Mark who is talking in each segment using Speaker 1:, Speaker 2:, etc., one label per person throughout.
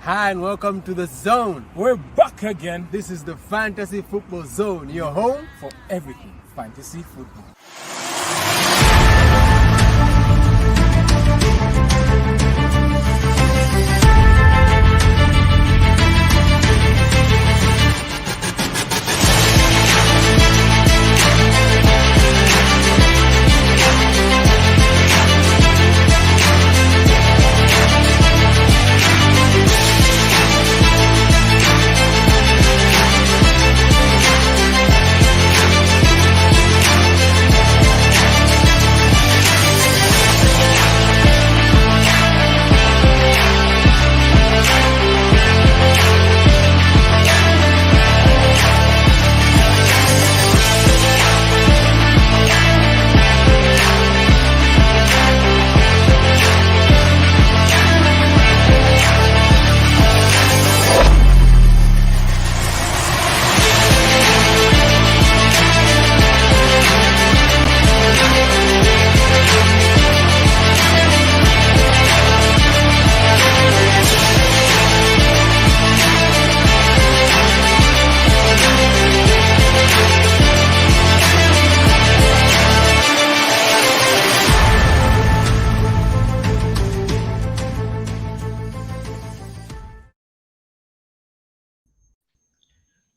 Speaker 1: Hi and welcome to the Zone.
Speaker 2: We're back again.
Speaker 1: This is the Fantasy Football Zone, your home
Speaker 2: for everything fantasy football.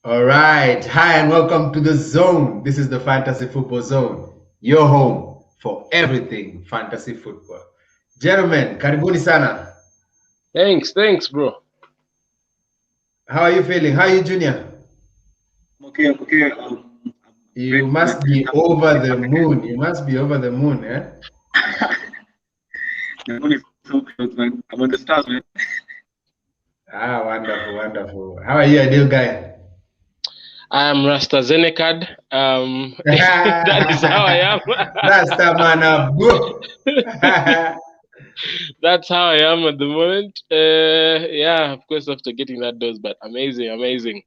Speaker 1: All right. Hi and welcome to the Zone. This is the Fantasy Football Zone, your home for everything fantasy football. Gentlemen, karibuni sana.
Speaker 3: Thanks, bro.
Speaker 1: How are you feeling? How are you, Junior?
Speaker 4: Okay.
Speaker 1: You must be over the moon. You must be over the moon, eh?
Speaker 4: The moon is so close, man. I'm on the stars, man.
Speaker 1: Ah, wonderful. How are you, ideal guy?
Speaker 3: I'm Rasta Zenekad. That is how I am.
Speaker 1: Rasta man, bro.
Speaker 3: That's how I am at the moment. Yeah, of course, after getting that dose, but amazing.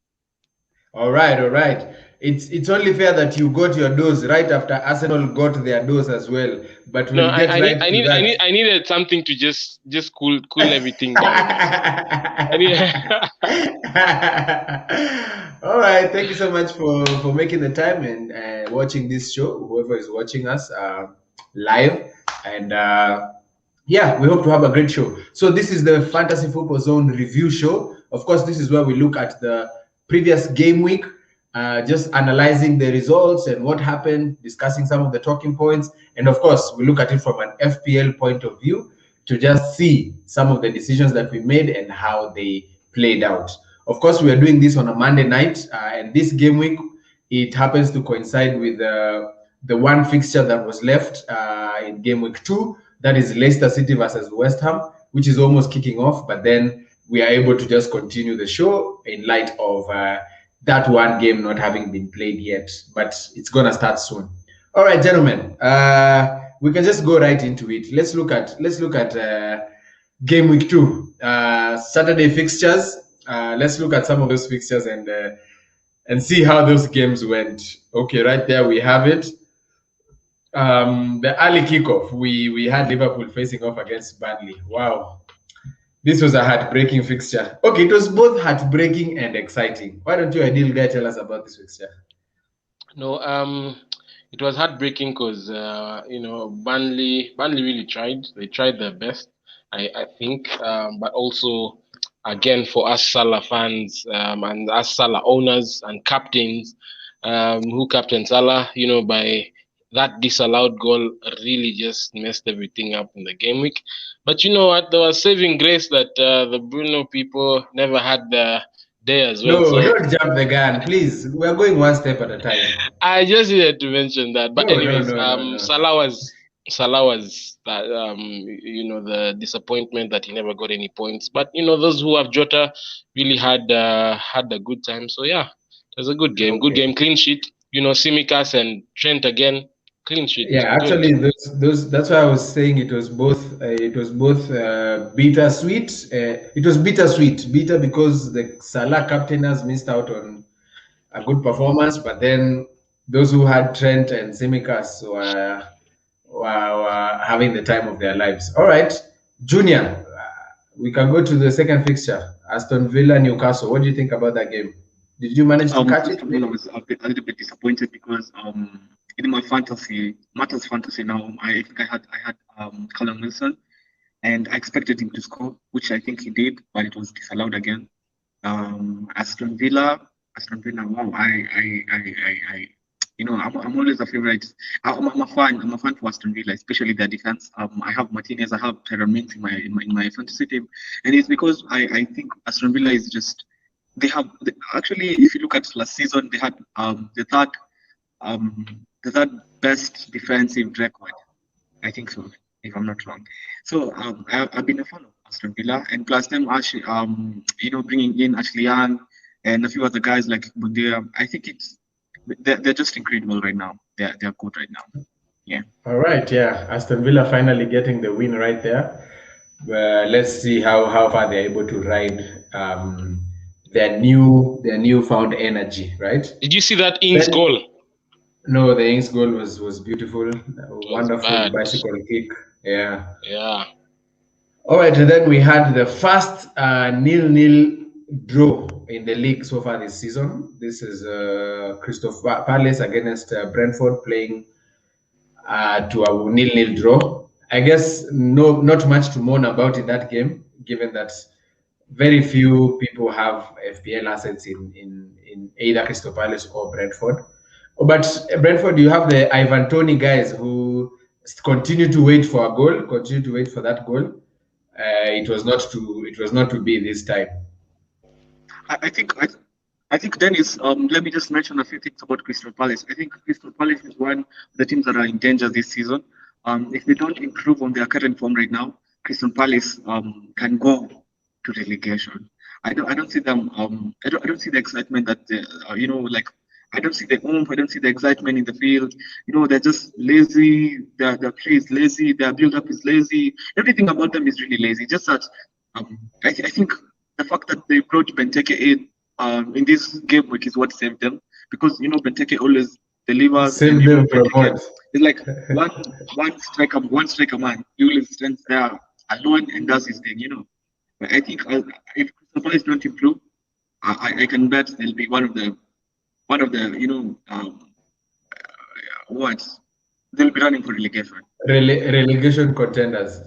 Speaker 1: All right. It's only fair that you got your dose right after Arsenal got their dose as well. But we'll get right to that.
Speaker 3: I needed something to just cool everything down.
Speaker 1: All right, thank you so much for making the time and watching this show. Whoever is watching us live, and yeah, we hope to have a great show. So this is the Fantasy Football Zone review show. Of course, this is where we look at the previous game week, just analyzing the results and what happened, discussing some of the talking points, and of course, we look at it from an FPL point of view to just see some of the decisions that we made and how they played out. Of course, we are doing this on a Monday night, and this game week, it happens to coincide with the one fixture that was left in game week 2. That is Leicester City versus West Ham, which is almost kicking off, but then we are able to just continue the show in light of that one game not having been played yet, but it's going to start soon. All right, gentlemen, we can just go right into it. Let's look at game week 2, Saturday fixtures. Let's look at some of those fixtures and see how those games went. Okay, right there we have it. The early kickoff, we had Liverpool facing off against Burnley. Wow, this was a heartbreaking fixture. Okay, it was both heartbreaking and exciting. Why don't you, ideal guy, tell us about this fixture?
Speaker 3: No, it was heartbreaking because Burnley really tried. They tried their best, I think, but also, again, for us Salah fans and us Salah owners and captains who captain Salah, by that disallowed goal really just messed everything up in the game week. But you know what? There was saving grace that the Bruno people never had the day as well.
Speaker 1: No, so don't jump the gun, please. We're going one step at a time.
Speaker 3: I just needed to mention that. But anyways, Salah was that the disappointment that he never got any points. But those who have Jota really had a good time. So yeah, it was a good game. Okay. Good game, clean sheet. Tsimikas and Trent again. Clean sheet.
Speaker 1: Yeah, actually, that's why I was saying it was both bittersweet. It was bittersweet. Bitter because the Salah captainers missed out on a good performance, but then those who had Trent and Tsimikas were having the time of their lives. All right, Junior, we can go to the second fixture. Aston Villa, Newcastle. What do you think about that game? Did you manage to catch
Speaker 4: First
Speaker 1: it?
Speaker 4: of all, I was a little bit disappointed because in my matters fantasy now, I think I had Callum Wilson, and I expected him to score, which I think he did, but it was disallowed again. Aston Villa, Aston Villa. Wow, I'm always a favorite. I'm a fan for Aston Villa, especially their defense. I have Martinez, I have Tyrone Mings in my fantasy team, and it's because I think Aston Villa is just actually, if you look at last season, they had the third best defensive record. I think so, if I'm not wrong. So I've been a fan of Aston Villa, and plus them actually, bringing in Ashley Young and a few other guys like Bundia. I think they're just incredible right now. They're good right now. Yeah.
Speaker 1: All right, yeah. Aston Villa finally getting the win right there. Let's see how far they're able to ride their newfound energy, right?
Speaker 3: Did you see that Ings
Speaker 1: Then
Speaker 3: goal?
Speaker 1: no, the Ings goal was beautiful, a
Speaker 3: It was
Speaker 1: wonderful
Speaker 3: bad.
Speaker 1: bicycle kick. Yeah.
Speaker 3: Yeah.
Speaker 1: All right, and then we had the first nil-nil draw in the league so far this season. This is Crystal Palace against Brentford playing to a nil-nil draw. I guess not much to mourn about in that game, given that very few people have FPL assets in either Crystal Palace or Brentford. But Brentford, you have the Ivan Toney guys who continue to wait for a goal, continue to wait for that goal. It was not to be this time.
Speaker 4: I, I think I, I think Dennis. Let me just mention a few things about Crystal Palace. I think Crystal Palace is one of the teams that are in danger this season. If they don't improve on their current form right now, Crystal Palace can go to relegation. I don't see them. I don't see the excitement that like. I don't see the oomph. I don't see the excitement in the field. They're just lazy. Their play is lazy. Their build up is lazy. Everything about them is really lazy. Just that I think the fact that they brought Benteke in this game week is what saved them, because Benteke always delivers, and
Speaker 1: Save them from
Speaker 4: Benteke
Speaker 1: what?
Speaker 4: is like one striker man. He always stands there alone and does his thing. But I think if Crystal Palace don't improve, I can bet they'll be one of the what they'll be running for relegation.
Speaker 1: Relegation contenders.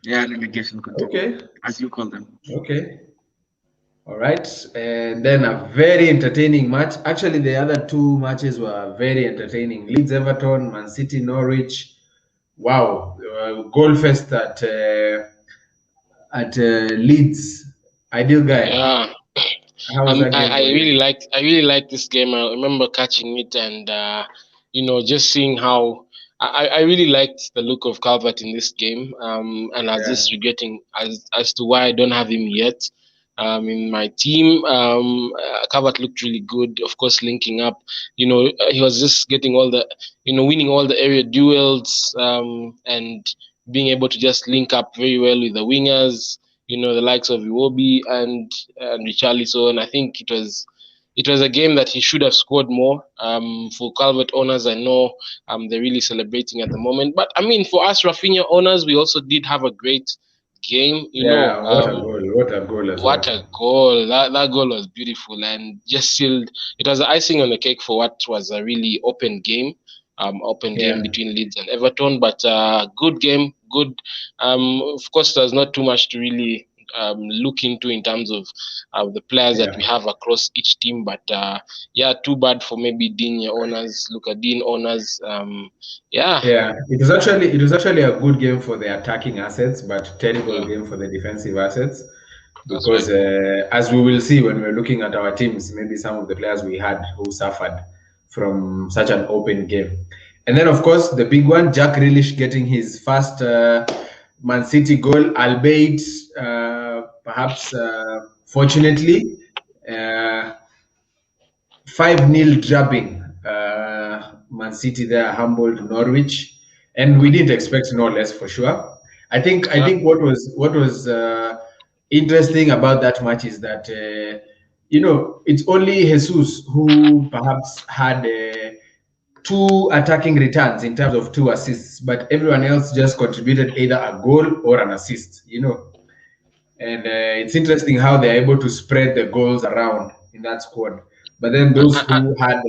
Speaker 4: Yeah, relegation contender,
Speaker 1: Okay,
Speaker 4: as you call them.
Speaker 1: okay. All right, and then a very entertaining match. Actually, the other two matches were very entertaining. Leeds, Everton, Man City, Norwich. Wow, goal fest at Leeds. Ideal guy.
Speaker 3: Yeah.
Speaker 1: How was that game
Speaker 3: I
Speaker 1: for you?
Speaker 3: really liked this game. I remember catching it and just seeing how I really liked the look of Calvert in this game. And I was
Speaker 1: Yeah,
Speaker 3: just regretting as to why I don't have him yet. In my team, Calvert looked really good. Of course, linking up. He was just getting all the, winning all the area duels, and being able to just link up very well with the wingers. The likes of Iwobi and Richarlison. I think it was a game that he should have scored more. For Calvert owners, I know they're really celebrating at the moment. But I mean, for us Rafinha owners, we also did have a great game.
Speaker 1: yeah. What a goal! What a goal as
Speaker 3: What
Speaker 1: well.
Speaker 3: a goal! That goal was beautiful and just sealed. It was the icing on the cake for what was a really open game. Open game
Speaker 1: Yeah,
Speaker 3: between Leeds and Everton, but good game. Good. Of course, there's not too much to really look into in terms of the players that we
Speaker 1: yeah.
Speaker 3: have across each team. But yeah, too bad for maybe Digne owners, Luka Dean owners. Yeah,
Speaker 1: Yeah, it was actually a good game for the attacking assets, but terrible
Speaker 3: yeah,
Speaker 1: game for the defensive assets.
Speaker 3: that's right.
Speaker 1: Because as we will see when we're looking at our teams, maybe some of the players we had who suffered from such an open game. And then, of course, the big one, Jack Grealish getting his first Man City goal, albeit perhaps fortunately. Uh, 5-0 drubbing. Man City there humbled Norwich, and we didn't expect no less for sure.
Speaker 3: Yeah,
Speaker 1: I think what was interesting about that match is that it's only Jesus who perhaps had two attacking returns in terms of two assists, but everyone else just contributed either a goal or an assist. And it's interesting how they're able to spread the goals around in that squad. But then those who had,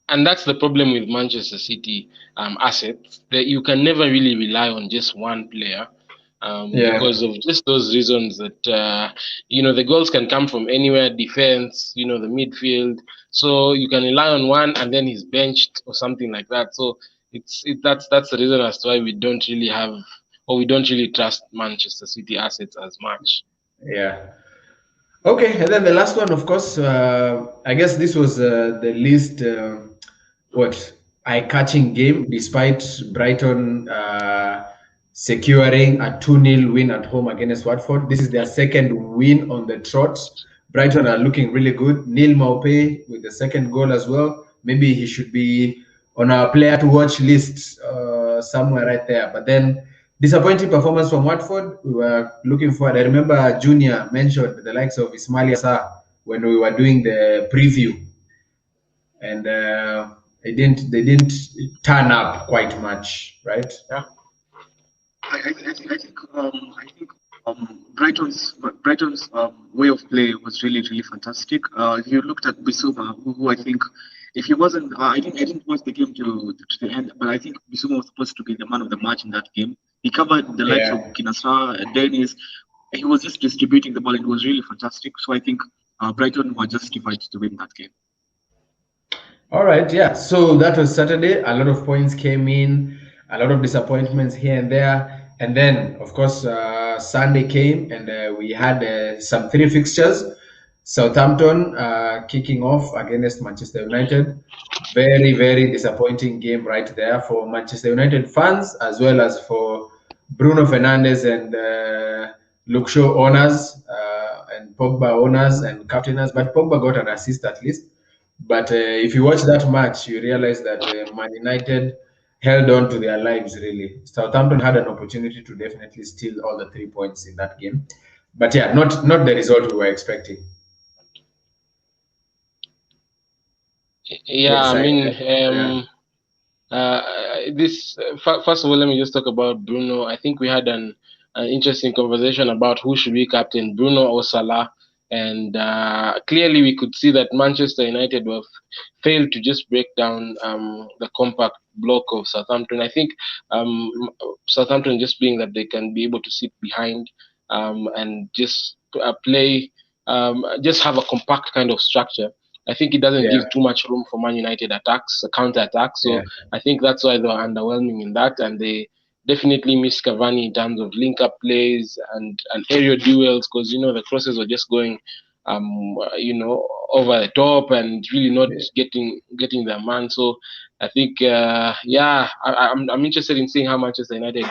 Speaker 3: and that's the problem with Manchester City assets, that you can never really rely on just one player,
Speaker 1: yeah,
Speaker 3: because of just those reasons that the goals can come from anywhere, defense, the midfield. So you can rely on one, and then he's benched or something like that. So that's the reason as to why we don't really have, or we don't really trust Manchester City assets as much.
Speaker 1: yeah. Okay, and then the last one, of course, I guess this was the least what eye-catching game, despite Brighton securing a 2-0 win at home against Watford. This is their second win on the trot. Brighton are looking really good. Neil Maupay with the second goal as well. Maybe he should be on our player to watch list somewhere right there. But then disappointing performance from Watford. We were looking forward. I remember Junior mentioned the likes of Ismail Assar when we were doing the preview, and they didn't turn up quite much, right?
Speaker 3: Yeah.
Speaker 4: Brighton's way of play was really fantastic. If you looked at Bissouma, who I think, if he wasn't, I didn't watch the game to the end, but I think Bissouma was supposed to be the man of the match in that game. He covered the likes of
Speaker 1: Yeah.
Speaker 4: Kinasra and Dennis. He was just distributing the ball. It was really fantastic. So I think Brighton were justified to win that game.
Speaker 1: All right, yeah. So that was Saturday. A lot of points came in, a lot of disappointments here and there. And then, of course, Sunday came and we had some three fixtures. Southampton kicking off against Manchester United. Very, very disappointing game right there for Manchester United fans as well as for Bruno Fernandes and Luke Shaw owners and Pogba owners and captainers. But Pogba got an assist at least. But if you watch that match, you realize that Man United held on to their lives, really. Southampton had an opportunity to definitely steal all the 3 points in that game. But yeah, not the result we were expecting.
Speaker 3: Yeah,
Speaker 1: Yes,
Speaker 3: I mean,
Speaker 1: yeah.
Speaker 3: first of all, let me just talk about Bruno. I think we had an interesting conversation about who should be captain, Bruno or Salah, and clearly we could see that Manchester United were failed to just break down the compact block of Southampton. I think Southampton, just being that they can be able to sit behind and just play, just have a compact kind of structure. I think it doesn't
Speaker 1: Yeah,
Speaker 3: give too much room for Man United attacks, counter attacks. So
Speaker 1: yeah,
Speaker 3: I think that's why they were underwhelming in that, and they definitely missed Cavani in terms of link-up plays and aerial duels, because the crosses were just going, over the top and really not
Speaker 1: yeah.
Speaker 3: getting their man. So I think, yeah, I'm interested in seeing how Manchester United.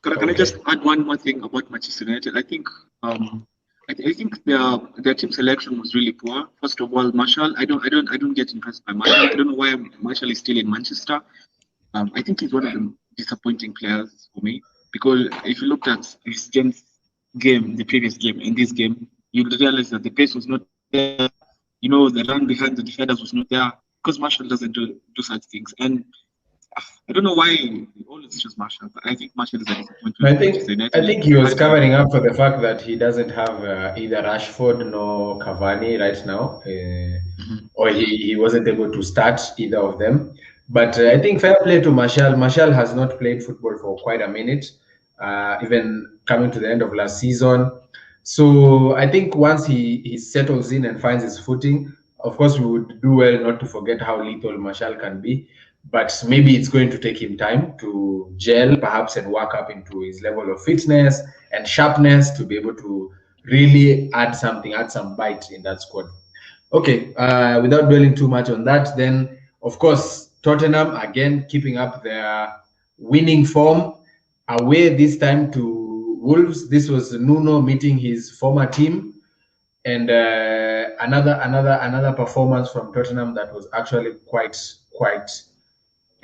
Speaker 4: Can I just add one more thing about Manchester United? I think I think their team selection was really poor. First of all, Marshall, I don't get impressed by Marshall. I don't know why Marshall is still in Manchester. I think he's one of the disappointing players for me, because if you looked at his game, the previous game, and this game, you realize that the pace was not there. The run behind the defenders was not there, because Marshall doesn't do such things. And I don't know why he always choose Marshall, but I think Marshall is a disappointment
Speaker 1: I
Speaker 4: for Manchester
Speaker 1: think
Speaker 4: United.
Speaker 1: I think he was covering up for the fact that he doesn't have either Rashford nor Cavani right now, or he wasn't able to start either of them. But I think fair play to Martial. Martial has not played football for quite a minute, even coming to the end of last season. So I think once he settles in and finds his footing, of course we would do well not to forget how lethal Martial can be. But maybe it's going to take him time to gel, perhaps, and work up into his level of fitness and sharpness to be able to really add something, add some bite in that squad. Okay, without dwelling too much on that, then of course Tottenham again keeping up their winning form away this time to Wolves. This was Nuno meeting his former team, and another performance from Tottenham that was actually quite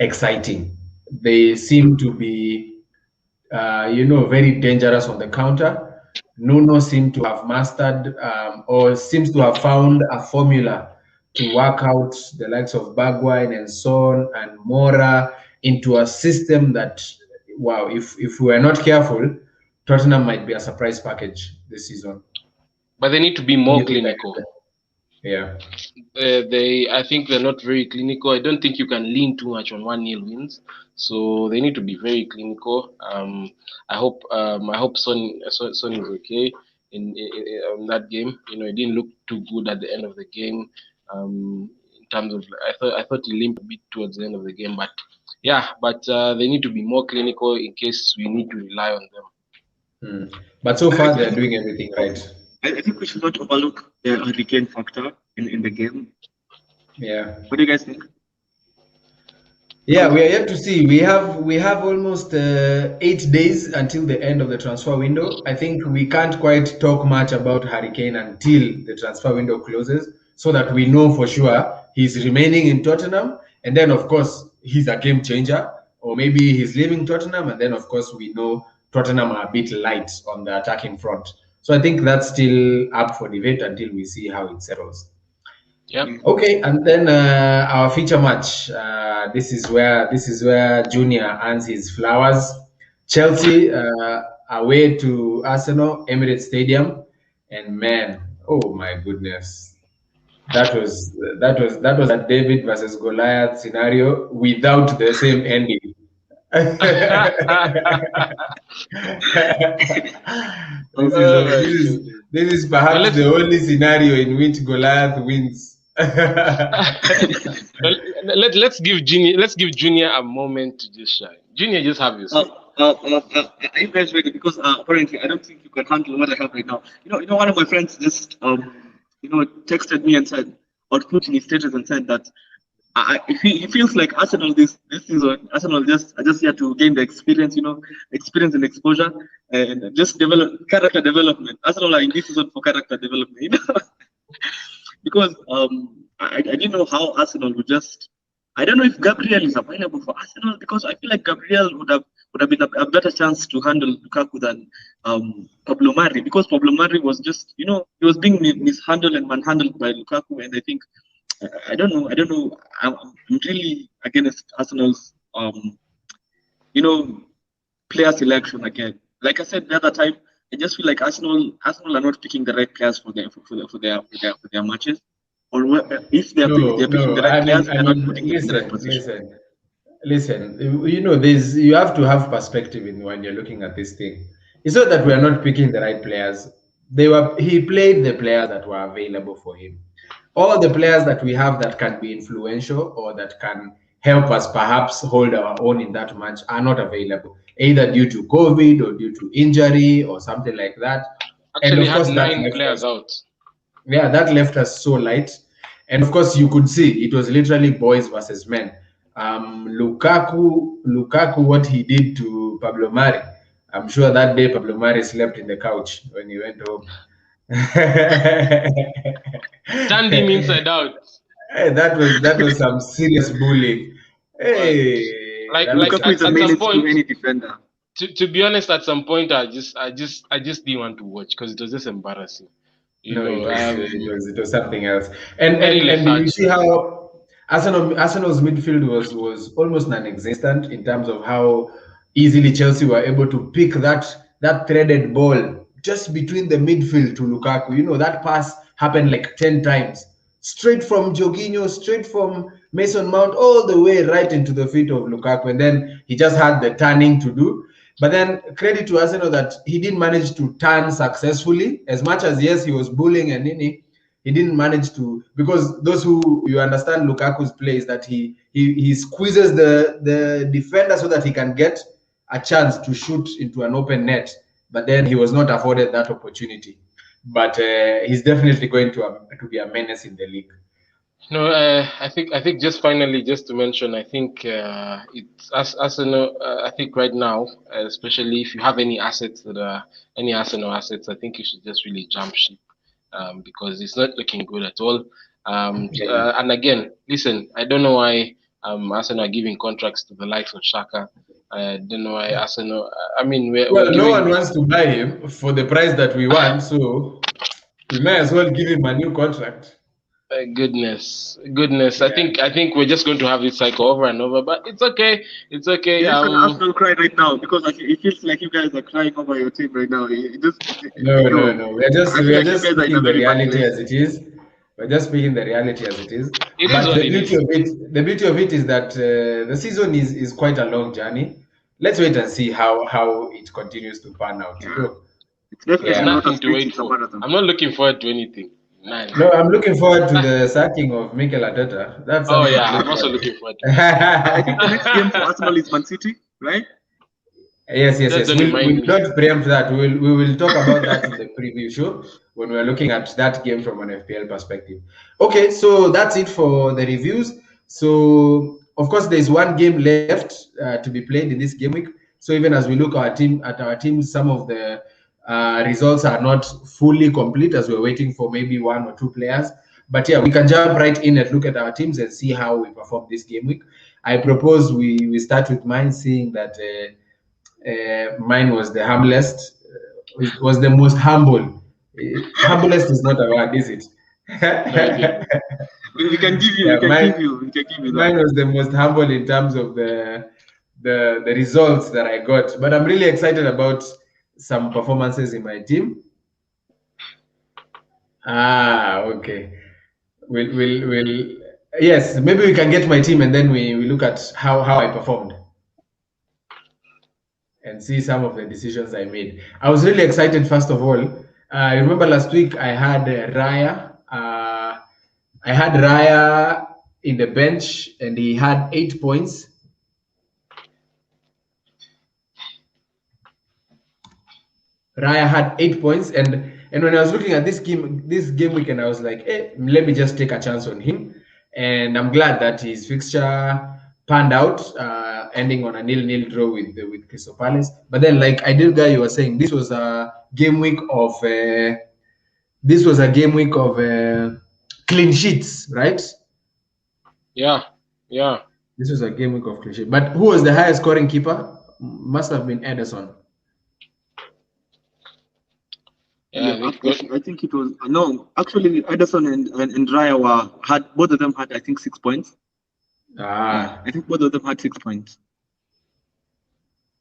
Speaker 1: exciting. They seem to be, very dangerous on the counter. Nuno seemed to have mastered or seems to have found a formula to work out the likes of Bergwijn and Son and Mora into a system that wow, if we are not careful, Tottenham might be a surprise package this season.
Speaker 3: But they need to be
Speaker 1: What do
Speaker 3: more
Speaker 1: you think?
Speaker 3: clinical.
Speaker 1: Yeah.
Speaker 3: I think they're not very clinical. I don't think you can lean too much on 1-0 wins. So they need to be very clinical. I hope Son is okay in that game. You know, it didn't look too good at the end of the game. In terms of, I thought he limped a bit towards the end of the game, but yeah, they need to be more clinical in case we need to rely on them.
Speaker 1: But so far they're doing everything right.
Speaker 4: I think we should not overlook the hurricane factor in the game.
Speaker 1: Yeah.
Speaker 4: What do you guys think?
Speaker 1: Yeah, we are yet to see. We have almost 8 days until the end of the transfer window. I think we can't quite talk much about Hurricane until the transfer window closes, so that we know for sure he's remaining in Tottenham, and then of course he's a game changer, or maybe he's leaving Tottenham, and then of course we know Tottenham are a bit light on the attacking front. So I think that's still up for debate until we see how it settles.
Speaker 3: Yeah.
Speaker 1: Okay, and then our feature match. This is where Junior earns his flowers. Chelsea away to Arsenal, Emirates Stadium, and man, oh my goodness, that was a David versus Goliath scenario without the same ending. This is perhaps the only scenario in which Goliath wins.
Speaker 3: Let's give Junior a moment to just shine. Junior, just have your say.
Speaker 4: Are you guys ready? Because apparently I don't think you can handle what I have right now. You know, one of my friends just texted me and said, or put in his status and said that he feels like Arsenal this season. Arsenal are just here to gain the experience, experience and exposure, and just develop character development. Arsenal are in this season for character development, because I didn't know how Arsenal would just. I don't know if Gabriel is available for Arsenal, because I feel like Gabriel would have been a better chance to handle Lukaku than Pablo Mari, because Pablo Mari was just, he was being mishandled and manhandled by Lukaku, and I think I don't know. I'm really against Arsenal's player selection again. Like I said the other time, I just feel like Arsenal are not picking the right players for their matches. Or if they're picking the right players, they're not putting them in the right position.
Speaker 1: Listen. You have to have perspective when you're looking at this thing. It's not that we are not picking the right players. He played the players that were available for him. All the players that we have that can be influential or that can help us perhaps hold our own in that match are not available, either due to COVID or due to injury or something like that.
Speaker 3: Actually, had 9 players out.
Speaker 1: Yeah, that left us so light. And of course, you could see it was literally boys versus men. Lukaku, what he did to Pablo Mari, I'm sure that day Pablo Mari slept in the couch when he went home.
Speaker 3: Turned him inside out.
Speaker 1: Hey, that was some serious bullying. Hey,
Speaker 4: like Lukaku is a menace to any defender.
Speaker 3: To be honest, at some point I just didn't want to watch because it was just embarrassing.
Speaker 1: It was something else. And you see how Arsenal's midfield was almost non-existent in terms of how easily Chelsea were able to pick that threaded ball just between the midfield to Lukaku. That pass happened like 10 times. Straight from Jorginho, straight from Mason Mount, all the way right into the feet of Lukaku. And then he just had the turning to do. But then credit to Arsenal that he didn't manage to turn successfully. As much as, yes, he was bullying and he didn't manage to, because those who you understand Lukaku's play is that he squeezes the defender so that he can get a chance to shoot into an open net. But then he was not afforded that opportunity. But he's definitely going to be a menace in the league.
Speaker 3: No, I think just finally, just to mention, I think it's Arsenal. I think right now, especially if you have any assets that are any Arsenal assets, I think you should just really jump ship because it's not looking good at all. And again, listen, I don't know why Arsenal are giving contracts to the likes of Xhaka. I don't know why Arsenal. I mean,
Speaker 1: no one wants to buy him for the price that we want, so we may as well give him a new contract.
Speaker 3: Goodness.
Speaker 1: Yeah.
Speaker 3: I think we're just going to have this cycle over and over, but it's okay. It's okay.
Speaker 4: Is this an Arsenal cry right now? Because it feels like you guys are crying over your team right now.
Speaker 1: No,
Speaker 4: You
Speaker 1: no,
Speaker 4: know,
Speaker 1: no.
Speaker 4: I
Speaker 1: We
Speaker 4: feel
Speaker 1: are
Speaker 4: like you
Speaker 1: just
Speaker 4: guys are in a
Speaker 1: speaking the
Speaker 4: very bad
Speaker 1: reality
Speaker 4: place.
Speaker 1: as it is. We're just speaking the reality as it is.
Speaker 3: It is
Speaker 1: But
Speaker 3: what it is.
Speaker 1: the beauty of it is that the season is quite a long journey. Let's wait and see how it continues to pan out. You
Speaker 4: Yeah,
Speaker 1: know.
Speaker 4: it's
Speaker 3: There's
Speaker 4: definitely
Speaker 1: Yeah.
Speaker 4: not a
Speaker 3: nothing to
Speaker 4: sprint;
Speaker 3: wait
Speaker 4: it's a
Speaker 3: for.
Speaker 4: marathon.
Speaker 3: I'm not looking forward to anything. None.
Speaker 1: No, I'm looking forward to the sacking of Mikel Arteta. That's
Speaker 3: Oh
Speaker 1: something to
Speaker 3: yeah,
Speaker 1: look
Speaker 3: I'm also
Speaker 1: forward
Speaker 3: looking forward to
Speaker 4: I think the next game for
Speaker 3: it.
Speaker 4: Arsenal is Man City, right?
Speaker 1: Yes, yes,
Speaker 3: Just
Speaker 1: yes.
Speaker 3: don't remind
Speaker 1: We'll
Speaker 3: me.
Speaker 1: not preempt that. We will talk about that in the preview show when we're looking at that game from an FPL perspective. Okay, so that's it for the reviews. So of course, there's one game left to be played in this game week. So even as we look at our teams, some of the results are not fully complete as we're waiting for maybe one or two players. But yeah, we can jump right in and look at our teams and see how we perform this game week. I propose we start with mine, seeing that. Mine was the humblest, was the most humble. Humblest is not a word, is it?
Speaker 3: No, it is.
Speaker 4: We can give you,
Speaker 1: Yeah,
Speaker 4: we can give you that.
Speaker 1: mine was the most humble in terms of the results that I got. But I'm really excited about some performances in my team. Okay. We'll yes, maybe we can get my team and then we look at how I performed and see some of the decisions I made. I was really excited, first of all. I remember last week I had Raya. I had Raya in the bench and he had 8 points. Raya had 8 points, and when I was looking at this game weekend, I was like, hey, let me just take a chance on him. And I'm glad that his fixture panned out, ending on a 0-0 draw with Crystal Palace. But then, like Ideal Guy, you were saying, this was a game week of clean sheets, right?
Speaker 3: Yeah, yeah,
Speaker 1: This was a game week of clean sheets. But who was the highest scoring keeper? Must have been Ederson.
Speaker 3: yeah. I think
Speaker 4: I think it was no. Actually, Ederson and Raya had both of them had I think 6 points. Yeah, I think both of them had 6 points.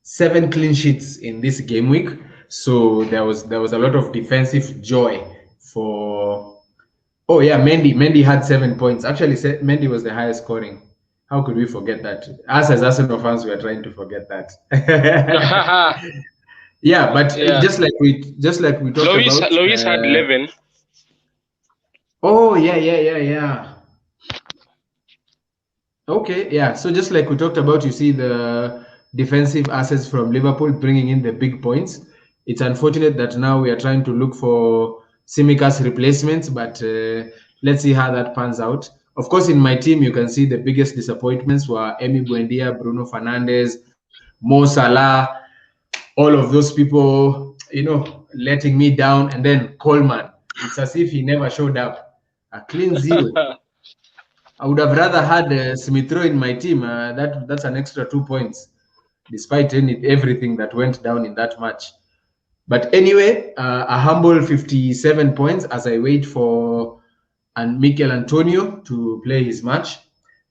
Speaker 1: 7 clean sheets in this game week. So there was a lot of defensive joy for. Oh yeah, Mendy had 7 points. Actually, Mendy was the highest scoring. How could we forget that? Us as Arsenal fans, we are trying to forget that. Yeah, but
Speaker 3: yeah.
Speaker 1: just like we talked about.
Speaker 3: Lois had 11.
Speaker 1: Oh yeah. Okay, yeah. So just like we talked about, you see the defensive assets from Liverpool bringing in the big points. It's unfortunate that now we are trying to look for Simicas replacements, but let's see how that pans out. Of course, in my team, you can see the biggest disappointments were Emi Buendia, Bruno Fernandes, Mo Salah, all of those people, letting me down, and then Coleman. It's as if he never showed up. A clean zero. I would have rather had Smith Rowe in my team. That's an extra 2 points, despite everything that went down in that match. But anyway, a humble 57 points as I wait for Mikel Antonio to play his match.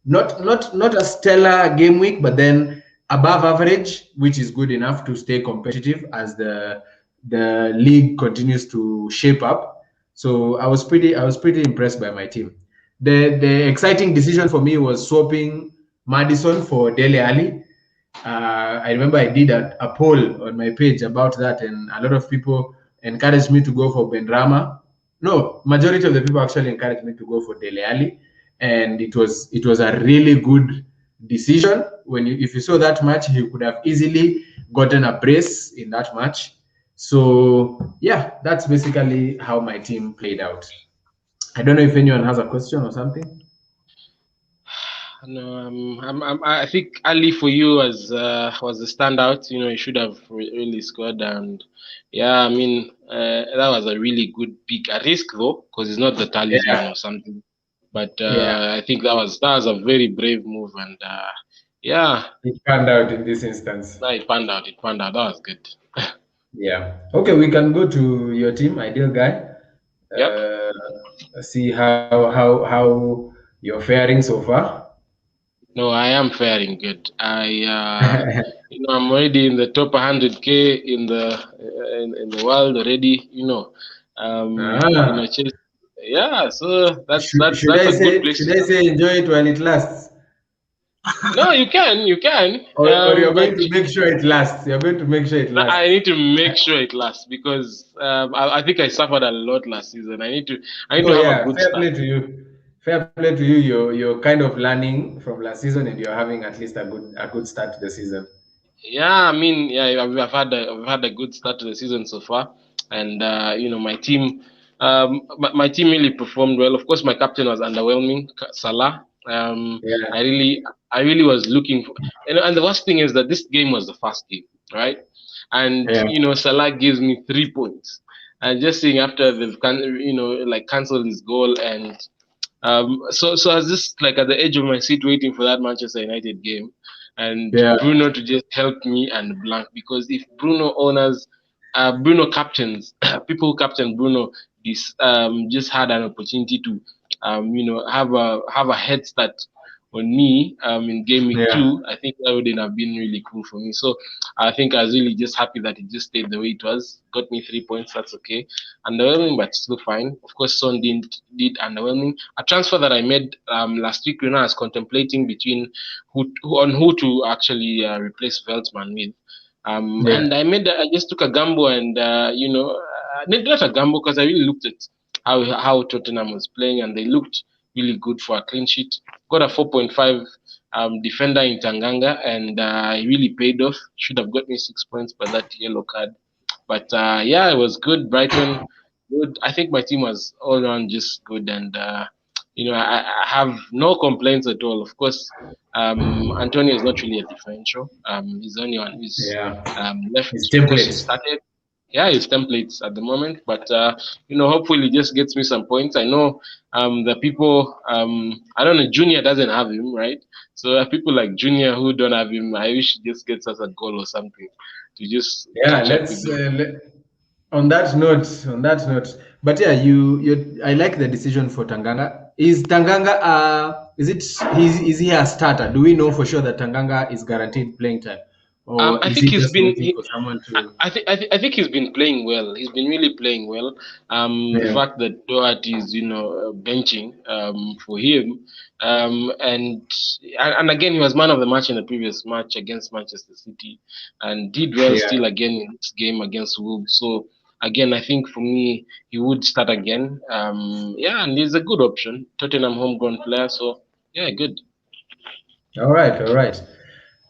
Speaker 1: Not a stellar game week, but then above average, which is good enough to stay competitive as the league continues to shape up. So I was pretty impressed by my team. The exciting decision for me was swapping Madison for Dele Alli. I remember I did a poll on my page about that, and a lot of people encouraged me to go for Benrahma. No, majority of the people actually encouraged me to go for Dele Alli, and it was a really good decision. If you saw that match, he could have easily gotten a brace in that match. So yeah, that's basically how my team played out. I don't know if anyone has a question or something.
Speaker 3: No, I think Ali for you was the standout. You know, he should have really scored, and yeah, I mean that was a really good pick. A risk though, because it's not the talisman
Speaker 1: Yeah,
Speaker 3: or something. But
Speaker 1: yeah,
Speaker 3: I think that was a very brave move, and yeah,
Speaker 1: it panned out in this instance.
Speaker 3: no, it panned out. It panned out. That was good.
Speaker 1: Yeah. Okay, we can go to your team, Ideal Guy.
Speaker 3: Yep.
Speaker 1: Uh, see how you're faring so far.
Speaker 3: No, I am faring good. I'm already in the top 100K in the world already.
Speaker 1: Ah,
Speaker 3: Chelsea, yeah. So
Speaker 1: should
Speaker 3: that's
Speaker 1: I
Speaker 3: a good
Speaker 1: say
Speaker 3: place
Speaker 1: should
Speaker 3: to
Speaker 1: I
Speaker 3: start.
Speaker 1: say enjoy it while it lasts,
Speaker 3: No, you can.
Speaker 1: or you're
Speaker 3: But
Speaker 1: going to make sure it lasts? You're going to make sure it
Speaker 3: I
Speaker 1: lasts.
Speaker 3: need to make sure it lasts because I think I suffered a lot last season. I need
Speaker 1: No,
Speaker 3: to have a
Speaker 1: yeah,
Speaker 3: good
Speaker 1: fair
Speaker 3: start.
Speaker 1: play to you. Fair play to you. You're kind of learning from last season, and you're having at least a good start to the season.
Speaker 3: Yeah, I mean, yeah, I've had a good start to the season so far, and my team, my team really performed well. Of course, my captain was underwhelming, Salah.
Speaker 1: Yeah,
Speaker 3: I really was looking for, and the worst thing is that this game was the first game, right? And
Speaker 1: yeah,
Speaker 3: Salah gives me 3 points, and just seeing after they've like cancelled his goal, and so I was just like at the edge of my seat waiting for that Manchester United game, and
Speaker 1: yeah,
Speaker 3: Bruno to just help me and blank because if Bruno captains, people who captain Bruno, this just had an opportunity to have a head start on me in game week
Speaker 1: yeah,
Speaker 3: two. I think that wouldn't have been really cool for me. So I think I was really just happy that it just stayed the way it was. Got me 3 points. That's okay. Underwhelming, but still fine. Of course, Son did underwhelming. A transfer that I made last week, I was contemplating between who to actually replace Veltman with.
Speaker 1: yeah.
Speaker 3: And I just took a gamble and not a gamble because I really looked at how Tottenham was playing and they looked really good for a clean sheet. Got a 4.5 defender in Tanganga and it really paid off. Should have got me 6 points, but that yellow card. But yeah, it was good. Brighton, good. I think my team was all around just good, and I have no complaints at all. Of course, Antonio is not really a differential. He's the only one who's
Speaker 1: Yeah.
Speaker 3: left
Speaker 1: It's
Speaker 3: because he
Speaker 1: templates.
Speaker 3: started. Yeah, his templates at the moment, but hopefully, he just gets me some points. I know the people. I don't know. Junior doesn't have him, right? So people like Junior who don't have him, I wish he just gets us a goal or something to just
Speaker 1: Yeah,
Speaker 3: catch up with
Speaker 1: let's
Speaker 3: them.
Speaker 1: on that note. But yeah, you I like the decision for Tanganga. Is Tanganga is he a starter? Do we know for sure that Tanganga is guaranteed playing time, or
Speaker 3: I
Speaker 1: is
Speaker 3: think
Speaker 1: he
Speaker 3: he's
Speaker 1: just
Speaker 3: been.
Speaker 1: waiting for someone to?
Speaker 3: I think he's been playing well. He's been really playing well. The
Speaker 1: Yeah,
Speaker 3: fact that Doherty is benching for him, and again he was man of the match in the previous match against Manchester City, and did well
Speaker 1: yeah.
Speaker 3: still again in this game against Wolves. So again, I think for me he would start again. Yeah, and he's a good option. Tottenham homegrown player. So yeah, good.
Speaker 1: All right, all right.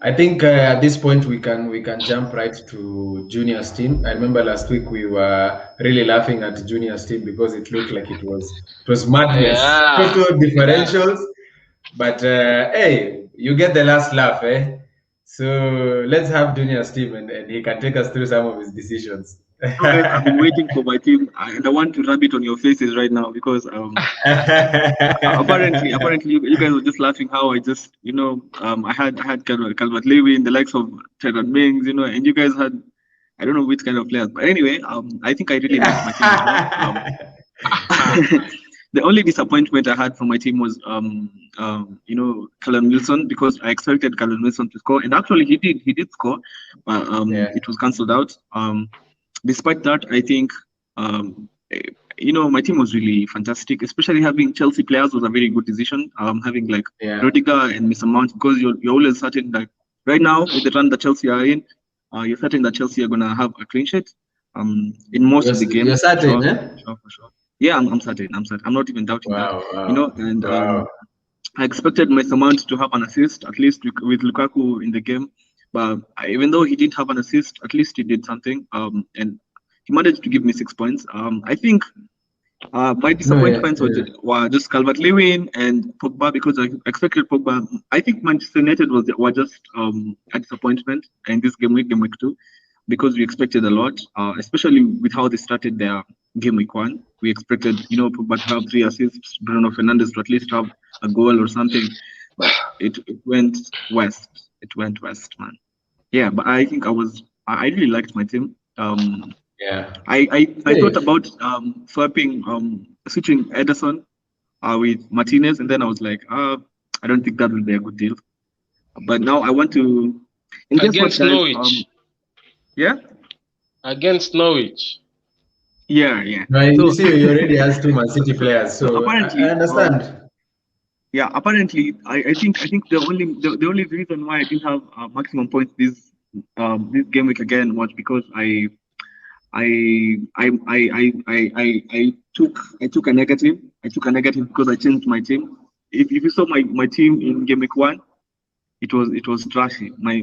Speaker 1: I think at this point we can jump right to Junior's team. I remember last week we were really laughing at Junior's team because it looked like it was madness,
Speaker 3: Yeah,
Speaker 1: total
Speaker 3: yeah.
Speaker 1: differentials. But hey, you get the last laugh, eh? So let's have Junior's team, and he can take us through some of his decisions.
Speaker 4: You know, guys, I've been waiting for my team, and I want to rub it on your faces right now because apparently you guys were just laughing how I just I had Calvert Lewin, the likes of Terran Mings, and you guys had I don't know which kind of players, but anyway, I think I really liked my team as well. The only disappointment I had from my team was Callum Wilson, because I expected Callum Wilson to score, and actually he did score, but
Speaker 1: Yeah,
Speaker 4: it was cancelled out. Despite that, I think my team was really fantastic. Especially having Chelsea players was a very good decision. Having like
Speaker 1: yeah,
Speaker 4: Rodiger and Mason Mount, because you're always certain that right now with the run that Chelsea are in, you're certain that Chelsea are gonna have a clean sheet. In most
Speaker 1: you're
Speaker 4: of the
Speaker 1: you're
Speaker 4: games, for
Speaker 1: certain,
Speaker 4: sure,
Speaker 1: eh?
Speaker 4: for sure, for sure. Yeah, I'm certain. I'm certain. I'm not even doubting that.
Speaker 1: Wow, wow,
Speaker 4: And
Speaker 1: wow.
Speaker 4: I expected Mason Mount to have an assist, at least with Lukaku in the game. But even though he didn't have an assist, at least he did something. And he managed to give me 6 points. I think my
Speaker 1: No, yeah,
Speaker 4: disappointments
Speaker 1: yeah,
Speaker 4: were just Calvert Lewin and Pogba, because I expected Pogba. I think Manchester United were just a disappointment in this game week two, because we expected a lot, especially with how they started their game week one. We expected, Pogba to have 3 assists, Bruno Fernandes to at least have a goal or something, but it went west. It went west, man. Yeah, but I think I really liked my team.
Speaker 1: Yeah.
Speaker 4: I thought about switching Ederson with Martinez, and then I was like, I don't think that would be a good deal. But now I want to. And guess what,
Speaker 3: Against
Speaker 4: guys?
Speaker 3: Norwich.
Speaker 4: Yeah,
Speaker 3: Against Norwich.
Speaker 4: yeah.
Speaker 1: No, you
Speaker 4: So,
Speaker 1: see, he already has two Man City players,
Speaker 4: so
Speaker 1: so I
Speaker 4: apparently,
Speaker 1: understand.
Speaker 4: yeah, apparently, I think the only reason why I didn't have maximum points this game week again was because I took a negative. I took a negative because I changed my team. If you saw my team in game week 1, it was trashy. My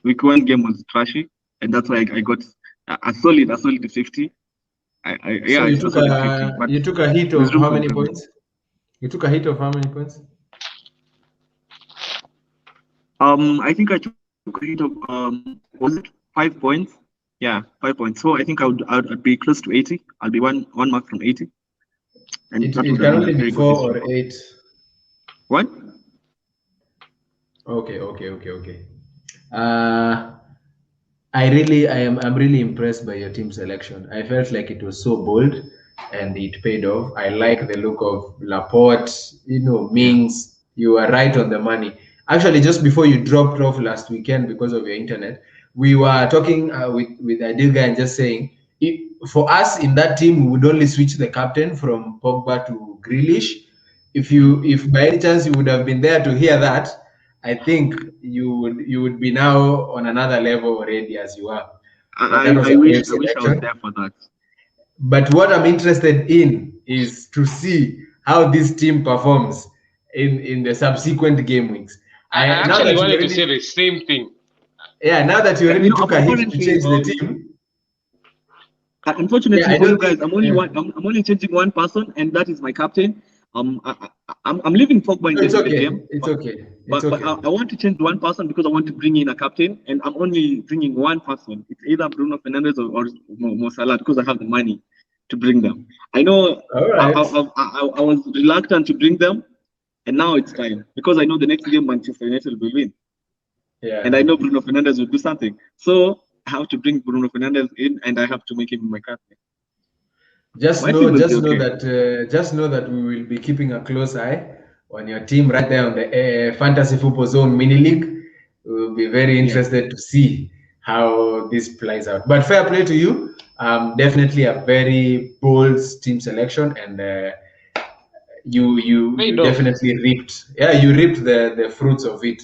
Speaker 4: week 1 game was trashy, and that's why I got a solid 50.
Speaker 1: So
Speaker 4: Yeah,
Speaker 1: you
Speaker 4: it's a
Speaker 1: took
Speaker 4: solid 50,
Speaker 1: a
Speaker 4: but
Speaker 1: you took a hit
Speaker 4: there's
Speaker 1: of
Speaker 4: room
Speaker 1: how
Speaker 4: for
Speaker 1: many
Speaker 4: improvement.
Speaker 1: points? You took a hit of how many points?
Speaker 4: I think I took a hit of was it 5 points? Yeah, 5 points. So I think I'd be close to 80. I'll be one mark from 80, and that
Speaker 1: It
Speaker 4: would have
Speaker 1: can
Speaker 4: been a
Speaker 1: only be
Speaker 4: very good
Speaker 1: 4
Speaker 4: decision
Speaker 1: or
Speaker 4: for me.
Speaker 1: 8.
Speaker 4: What?
Speaker 1: Okay. Uh, I'm really impressed by your team selection. I felt like it was so bold and it paid off. I like the look of Laporte,
Speaker 4: Yeah.
Speaker 1: Mings. You are right on the money. Actually, just before you dropped off last weekend because of your internet, we were talking with Adilga and just saying, for us in that team, we would only switch the captain from Pogba to Grealish. If by any chance you would have been there to hear that, I think you would be now on another level already as you are. That was
Speaker 4: I
Speaker 1: a
Speaker 4: wish
Speaker 1: great
Speaker 4: I wish I was
Speaker 1: selection.
Speaker 4: there for that.
Speaker 1: But what I'm interested in is to see how this team performs in the subsequent game weeks.
Speaker 3: I
Speaker 1: Now
Speaker 3: actually
Speaker 1: that you
Speaker 3: wanted to say
Speaker 1: already
Speaker 3: the same thing.
Speaker 1: now that you already took a hit to
Speaker 4: Apparently,
Speaker 1: change the team. Yeah,
Speaker 4: unfortunately
Speaker 1: I
Speaker 4: for you
Speaker 1: don't
Speaker 4: guys,
Speaker 1: think. Yeah.
Speaker 4: I'm only changing one person, and that is my captain. I'm leaving Pogba
Speaker 1: No, it's
Speaker 4: in the
Speaker 1: okay.
Speaker 4: game,
Speaker 1: It's
Speaker 4: but
Speaker 1: okay. It's
Speaker 4: but but
Speaker 1: okay.
Speaker 4: I want to change one person because I want to bring in a captain, and I'm only bringing one person. It's either Bruno Fernandes or Mo Salah because I have the money to bring them. I know
Speaker 1: All
Speaker 4: I,
Speaker 1: right.
Speaker 4: I, I, I was reluctant to bring them, and now it's time because I know the next game Manchester United will win, and I
Speaker 1: Yeah.
Speaker 4: know Bruno Fernandes will do something. So I have to bring Bruno Fernandes in, and I have to make him my captain.
Speaker 1: Just
Speaker 4: My team
Speaker 1: know,
Speaker 4: will be
Speaker 1: just know
Speaker 4: okay.
Speaker 1: that, just know that we will be keeping a close eye on your team right there on the Fantasy Football Zone Mini League. We will be very
Speaker 4: Yeah.
Speaker 1: interested to see how this plays out. But fair play to you. Definitely a very bold team selection, and you
Speaker 3: Paid off.
Speaker 1: definitely reaped. Yeah, you reaped the fruits of it.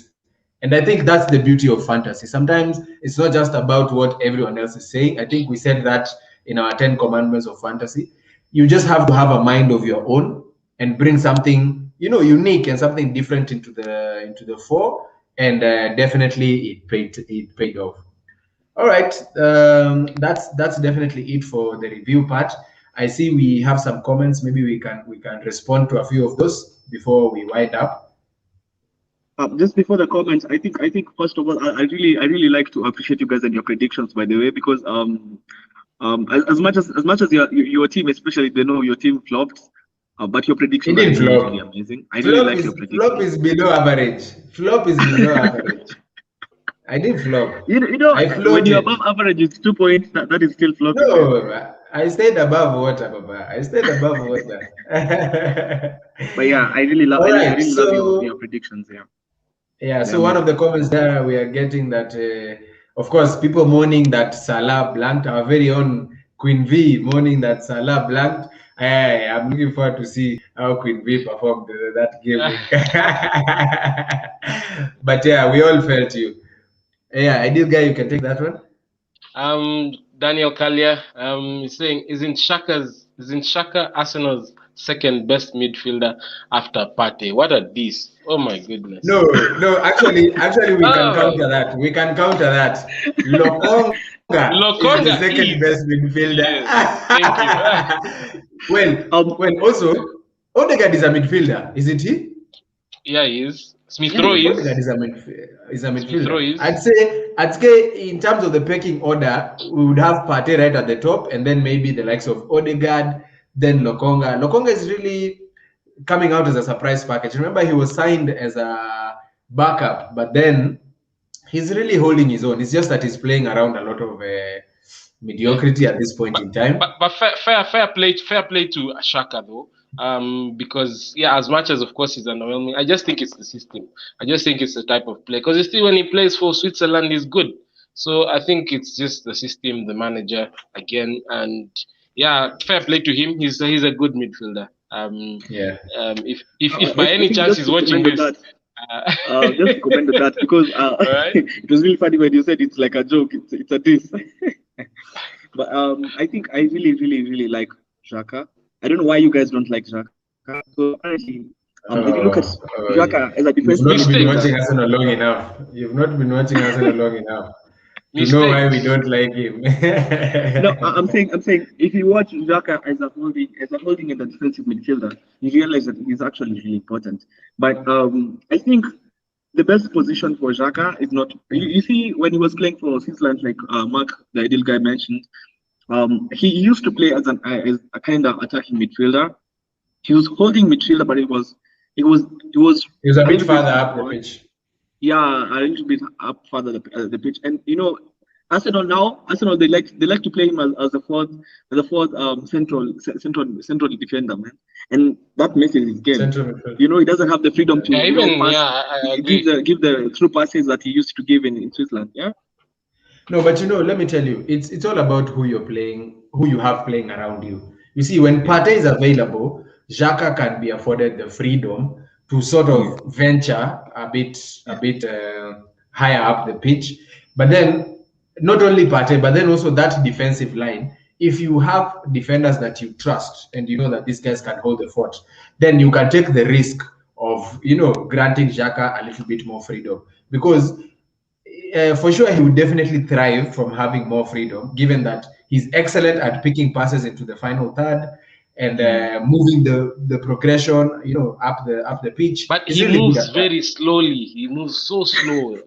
Speaker 1: And I think that's the beauty of fantasy. Sometimes it's not just about what everyone else is saying. I think we said that in our 10 commandments of fantasy. You just have to have a mind of your own and bring something, unique and something different into the fore. And definitely it paid off. All right, that's definitely it for the review part. I see we have some comments. Maybe we can respond to a few of those before we wind up.
Speaker 4: Just before the comments, I think first of all, I really like to appreciate you guys and your predictions, by the way, because as much as your team, especially they know your team flopped, but your
Speaker 1: It
Speaker 4: predictions are
Speaker 1: didn't
Speaker 4: really
Speaker 1: flop.
Speaker 4: amazing. I really
Speaker 1: Flop
Speaker 4: like
Speaker 1: is
Speaker 4: your
Speaker 1: flop
Speaker 4: predictions.
Speaker 1: is below average. Flop is below average. I didn't flop. I
Speaker 4: When you're
Speaker 1: floated.
Speaker 4: above average, it's 2 points. That is still flopping, man.
Speaker 1: No, I stayed above water, Papa. I stayed above water.
Speaker 4: But yeah, I really love
Speaker 1: All
Speaker 4: I
Speaker 1: right.
Speaker 4: really love your
Speaker 1: So
Speaker 4: predictions. Yeah,
Speaker 1: yeah,
Speaker 4: they're
Speaker 1: so one of the
Speaker 4: amazing.
Speaker 1: comments there we are getting that, of course, people mourning that Salah blanked. Our very own Queen V mourning that Salah blanked. I'm looking forward to see how Queen V performed that game week. But yeah, we all felt you. Yeah, ideal guy, you can take that one.
Speaker 3: Daniel Kalia is saying, isn't Shaka Arsenal's second best midfielder after Partey? What a diss. Oh my
Speaker 1: No,
Speaker 3: goodness.
Speaker 1: no, actually, we can
Speaker 3: Oh,
Speaker 1: counter that. We can counter that. Lokonga is the
Speaker 3: Lokonga
Speaker 1: second best
Speaker 3: is.
Speaker 1: midfielder.
Speaker 3: Yes. Thank you.
Speaker 1: well,
Speaker 4: Um,
Speaker 1: also, Odegaard is a midfielder, isn't he?
Speaker 3: Yeah, he is. Smith
Speaker 4: yeah,
Speaker 3: Rowe
Speaker 4: he is.
Speaker 1: Odegaard
Speaker 3: is.
Speaker 1: is a
Speaker 3: Smith Rowe
Speaker 1: midfielder.
Speaker 3: is.
Speaker 1: I'd say in terms of the pecking order, we would have Partey right at the top, and then maybe the likes of Odegaard, then Lokonga. Lokonga is really coming out as a surprise package. Remember, he was signed as a backup, but then he's really holding his own. It's just that he's playing around a lot of mediocrity at this point in time.
Speaker 3: But fair play to Shaka though. Because as much as of course he's underwhelming, I just think it's the system. I just think it's the type of play. Because still when he plays for Switzerland, he's good. So I think it's just the system, the manager again, and fair play to him. He's a good midfielder. If by any chance he's watching this.
Speaker 4: Just to comment on that, because
Speaker 3: right?
Speaker 4: It was really funny when you said it's like a joke. It's a diss. But I think I really like Xhaka. I don't know why you guys don't like Xhaka. So apparently, if you look at Xhaka as a defensive,
Speaker 1: you've not been watching Arsenal long enough. You've not been watching Arsenal long enough. You know why we don't like him.
Speaker 4: No, I'm saying if you watch Xhaka as a holding and a defensive midfielder, you realize that he's actually really important. But I think the best position for Xhaka is not. You see, when he was playing for Switzerland, like Mark, the ideal guy, mentioned, he used to play as a kind of attacking midfielder. He was holding midfielder, but he was
Speaker 1: a bit further up the pitch.
Speaker 4: Yeah, a little bit up further the pitch, and Arsenal they like to play him as a fourth central defender, man, and that messes his game. He doesn't have the freedom to give the through passes that he used to give in Switzerland. Yeah.
Speaker 1: No, but let me tell you, it's all about who you're playing, who you have playing around you. You see, when Partey is available, Xhaka can be afforded the freedom to sort of venture a bit higher up the pitch. But then not only Partey, but then also that defensive line. If you have defenders that you trust and you know that these guys can hold the fort, then you can take the risk of granting Xhaka a little bit more freedom, because for sure he would definitely thrive from having more freedom, given that he's excellent at picking passes into the final third and moving the progression, up the pitch.
Speaker 3: But he moves very slowly. He moves so slow.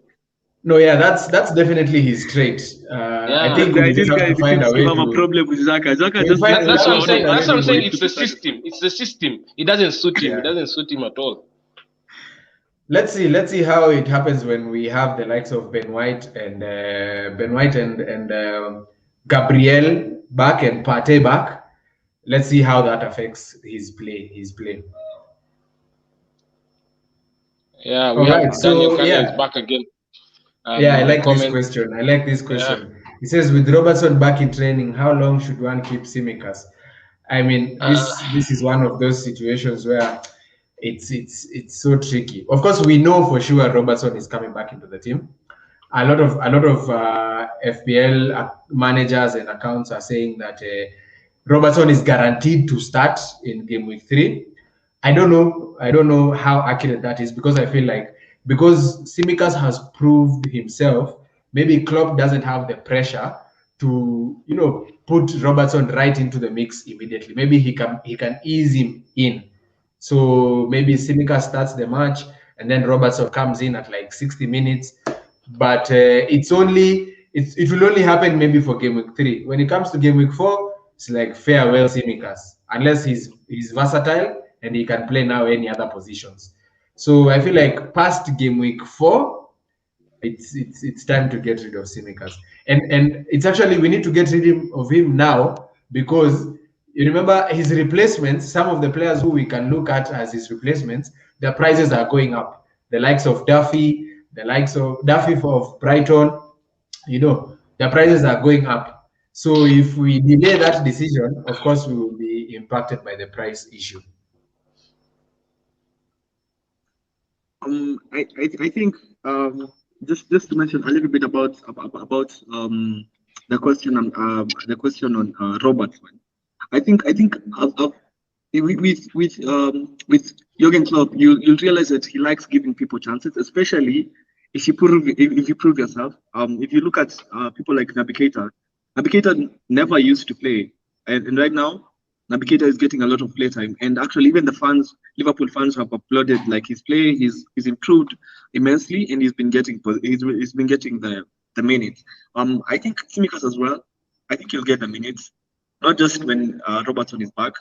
Speaker 1: No, that's definitely his trait. I think we just have to find a way to
Speaker 4: have a problem with Xhaka.
Speaker 3: That's what I'm saying. That's what I'm saying. It's the system. It's the system. It doesn't suit him. It doesn't suit him at all.
Speaker 1: Let's see how it happens when we have the likes of Ben White and Gabriel back and Partey back. Let's see how that affects his play.
Speaker 3: Yeah, we have Daniel is back again.
Speaker 1: I like this question. He says, with Robertson back in training, how long should one keep Tsimikas? I mean, this is one of those situations where it's so tricky. Of course, we know for sure Robertson is coming back into the team. A lot of FPL managers and accounts are saying that Robertson is guaranteed to start in game week 3. I don't know how accurate that is, because I feel like because Tsimikas has proved himself, maybe Klopp doesn't have the pressure to put Robertson right into the mix immediately. Maybe he can ease him in. So maybe Tsimikas starts the match and then Robertson comes in at like 60 minutes. But it will only happen maybe for game week 3. When it comes to game week 4, it's like farewell Tsimikas, unless he's versatile and he can play now any other positions. So I feel like past game week 4, it's time to get rid of Tsimikas. And it's actually, we need to get rid of him now, because you remember his replacements, some of the players who we can look at as his replacements, their prices are going up. The likes of Duffy of Brighton, their prices are going up. So if we delay that decision, of course, we will be impacted by the price issue.
Speaker 4: I think just to mention a little bit about the question on Robertson. I think with Jurgen Klopp, you'll realize that he likes giving people chances, especially if you prove yourself. If you look at people like Naby Keita never used to play, and right now Naby Keita is getting a lot of playtime. And actually, even the Liverpool fans have applauded like his play. He's improved immensely, and he's been getting the minutes. I think Tsimikas as well. I think he'll get the minutes, not just when Robertson is back.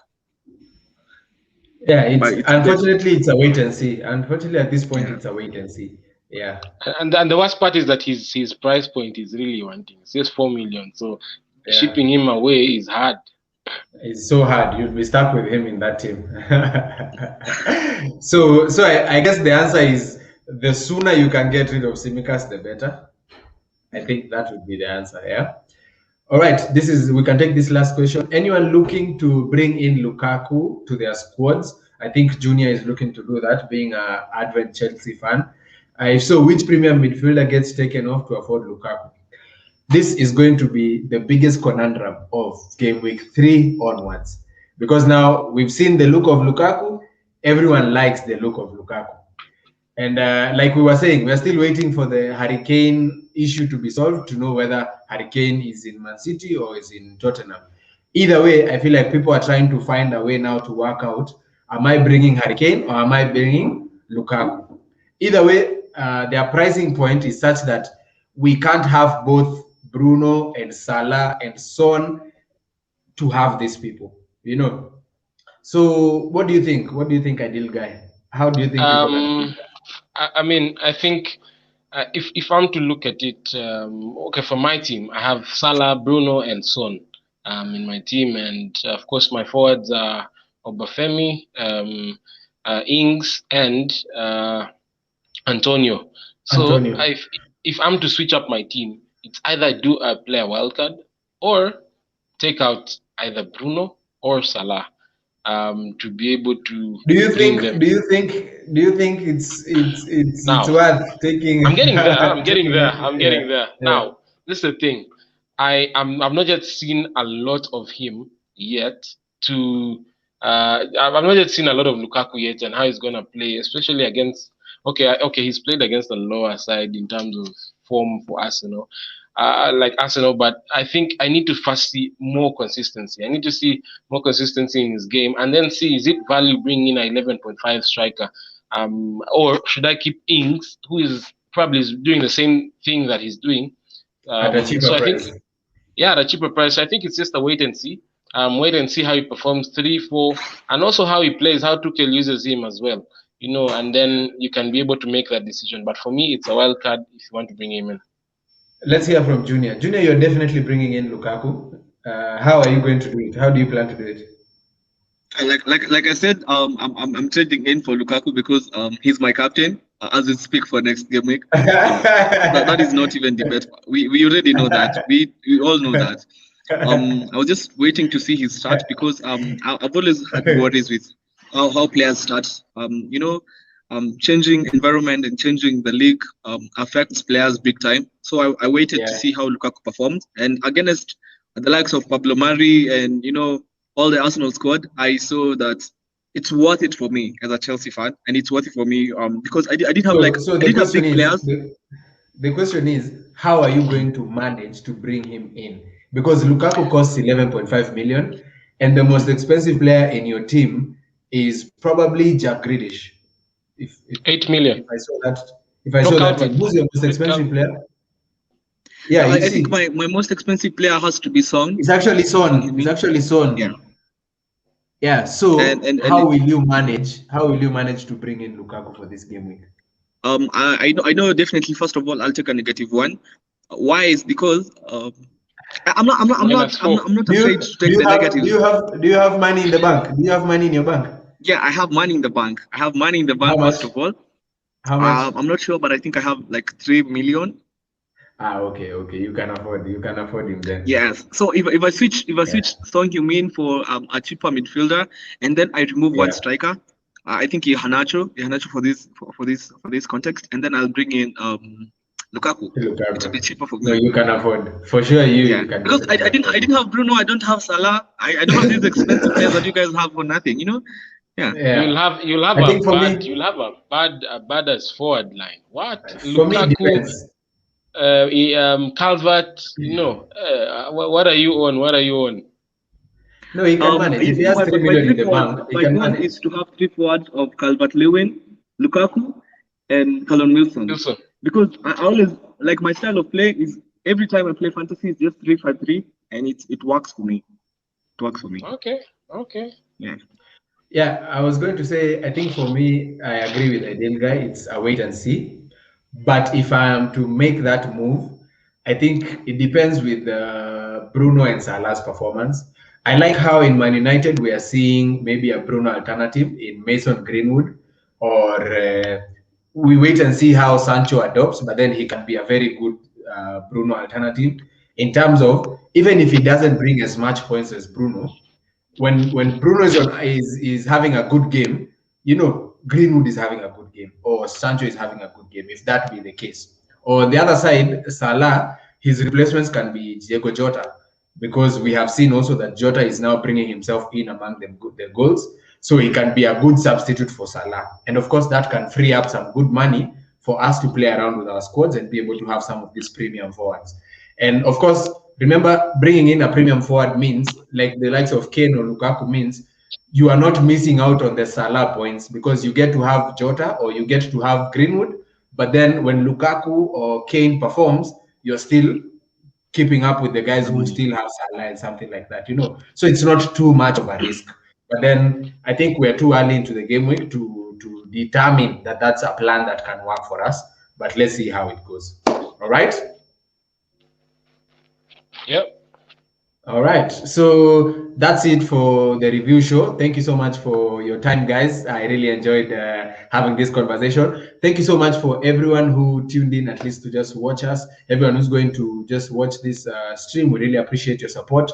Speaker 1: Yeah, unfortunately it's a wait and see. Unfortunately, at this point, it's a wait and see. Yeah.
Speaker 3: And the worst part is that his price point is really wanting. It's just 4 million. So shipping him away is hard.
Speaker 1: It's so hard. You'll be stuck with him in that team. So I guess the answer is the sooner you can get rid of Simicas, the better. I think that would be the answer. Yeah. All right. We can take this last question. Anyone looking to bring in Lukaku to their squads? I think Junior is looking to do that, being an Advent Chelsea fan. If so, which premium midfielder gets taken off to afford Lukaku? This is going to be the biggest conundrum of game week 3 onwards, because now we've seen the look of Lukaku. Everyone likes the look of Lukaku. And like we were saying, we're still waiting for the Harry Kane issue to be solved to know whether Harry Kane is in Man City or is in Tottenham. Either way, I feel like people are trying to find a way now to work out, am I bringing Harry Kane or am I bringing Lukaku? Either way, their pricing point is such that we can't have both Bruno and Salah and Son to have these people, you know. So what do you think? What do you think, Ideal Guy? How do you think people can?
Speaker 3: I mean, I think if I'm to look at it, okay, for my team, I have Salah, Bruno, and Son in my team, and of course my forwards are Obafemi, Ings, and Antonio. So
Speaker 1: Antonio.
Speaker 3: if I'm to switch up my team, it's either do a player wildcard or take out either Bruno or Salah to be able to.
Speaker 1: Do you think it's worth taking?
Speaker 3: I'm getting there. I'm getting
Speaker 1: taking
Speaker 3: there.
Speaker 1: it?
Speaker 3: I'm
Speaker 1: Yeah,
Speaker 3: getting there.
Speaker 1: yeah.
Speaker 3: Now, this is the thing. I've not yet seen a lot of him yet. I've not yet seen a lot of Lukaku yet and how he's gonna play, especially against. Okay, he's played against the lower side in terms of form for Arsenal, like Arsenal. But I think I need to first see more consistency. I need to see more consistency in his game, and then see, is it value bringing in an 11.5 striker, or should I keep Ings, who is probably doing the same thing that he's doing,
Speaker 1: At a cheaper
Speaker 3: so I
Speaker 1: price.
Speaker 3: think, yeah, at a cheaper price. I think it's just a wait and see. Wait and see how he performs 3-4, and also how he plays, how Tuchel uses him as well. You know, and then you can be able to make that decision. But for me, it's a wild card if you want to bring him in.
Speaker 1: Let's hear from Junior. Junior, you're definitely bringing in Lukaku. How are you going to do it? How do you plan to do it?
Speaker 4: Like I said, I'm trading in for Lukaku because he's my captain as we speak for next game week. That is not even debate. We already know that. We all know that. I was just waiting to see his start because I've always had worries with how players start. Changing environment and changing the league affects players big time. So I waited to see how Lukaku performed, and against the likes of Pablo Mari and all the Arsenal squad, I saw that it's worth it for me as a Chelsea fan, and it's worth it for me because I didn't have big players.
Speaker 1: The question is, how are you going to manage to bring him in? Because Lukaku costs 11.5 million, and the most expensive player in your team is probably Jack Grealish. If
Speaker 3: 8 million.
Speaker 1: If I saw that team, who's your most expensive player? Yeah,
Speaker 4: I think my most expensive player has to be Son.
Speaker 1: It's actually Son. Yeah. So how will you manage? How will you manage to bring in Lukaku for this game week?
Speaker 4: I know definitely. First of all, I'll take a -1. Why is because I'm not afraid to take the negative.
Speaker 1: Do you have money in the bank? Do you have money in your bank?
Speaker 4: Yeah, I have money in the bank. First of all.
Speaker 1: How much?
Speaker 4: I'm not sure, but I think I have like 3 million.
Speaker 1: Okay. You can afford him then.
Speaker 4: Yes. So if I switch Son Heung-min for a cheaper midfielder, and then I remove one striker, I think Iheanacho for this context, and then I'll bring in Lukaku. It's a bit cheaper for me.
Speaker 1: No, you can afford. For sure, you can.
Speaker 4: Because I didn't have Bruno, I don't have Salah, I don't have these expensive players that you guys have for nothing, Yeah.
Speaker 3: You'll have a bad as forward line. What?
Speaker 1: For
Speaker 3: Lukaku, Calvert, what are you on?
Speaker 1: No, he can manage. If he has 3 million in the bank, he can manage.
Speaker 4: Is to have 3 forwards of Calvert-Lewin, Lukaku, and Callum Wilson. Because I always like my style of play is every time I play fantasy is just 3-5-3, and it works for me.
Speaker 3: Okay.
Speaker 4: Yeah.
Speaker 1: Yeah, I was going to say, I think for me, I agree with Ideal Guy. It's a wait and see. But if I am to make that move, I think it depends with Bruno and Salah's performance. I like how in Man United we are seeing maybe a Bruno alternative in Mason Greenwood, or we wait and see how Sancho adopts, but then he can be a very good Bruno alternative in terms of, even if he doesn't bring as much points as Bruno, when Bruno is having a good game, Greenwood is having a good game, or Sancho is having a good game, if that be the case. Or on the other side, Salah, his replacements can be Diego Jota, because we have seen also that Jota is now bringing himself in among the goals, so he can be a good substitute for Salah. And of course, that can free up some good money for us to play around with our squads and be able to have some of these premium forwards. And of course, remember, bringing in a premium forward means, like the likes of Kane or Lukaku, means you are not missing out on the Salah points, because you get to have Jota or you get to have Greenwood. But then when Lukaku or Kane performs, you're still keeping up with the guys who still have Salah and something like that, So it's not too much of a risk. But then I think we're too early into the game week to determine that that's a plan that can work for us. But let's see how it goes. All right?
Speaker 3: Yep.
Speaker 1: All right, so that's it for the review show. Thank you so much for your time, guys. I really enjoyed having this conversation. Thank you so much for everyone who tuned in, at least to just watch us. Everyone who's going to just watch this stream, we really appreciate your support.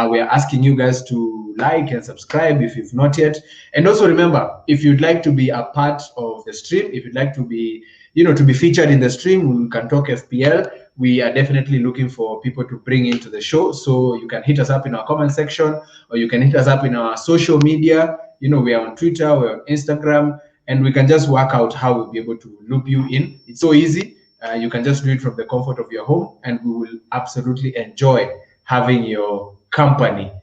Speaker 1: We are asking you guys to like and subscribe if you've not yet. And also remember, if you'd like to be a part of the stream, if you'd like to be, to be featured in the stream, we can talk FPL. We are definitely looking for people to bring into the show. So you can hit us up in our comment section, or you can hit us up in our social media. We are on Twitter, we're on Instagram, and we can just work out how we'll be able to loop you in. It's so easy. You can just do it from the comfort of your home, and we will absolutely enjoy having your company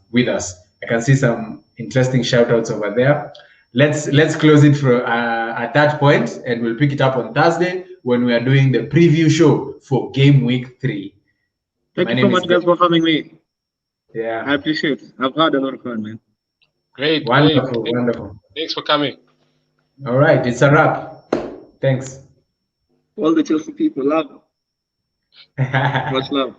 Speaker 1: with us. I can see some interesting shout outs over there. Let's close it for at that point, and we'll pick it up on Thursday when we are doing the preview show for Game Week 3.
Speaker 4: Thank you so much, guys, for having me.
Speaker 1: Yeah,
Speaker 4: I appreciate it. I've had a lot of fun, man.
Speaker 3: Great.
Speaker 1: Wonderful,
Speaker 3: great.
Speaker 1: wonderful.
Speaker 3: Thanks for coming.
Speaker 1: All right, it's a wrap. Thanks.
Speaker 4: All the Chelsea people, love. Much love.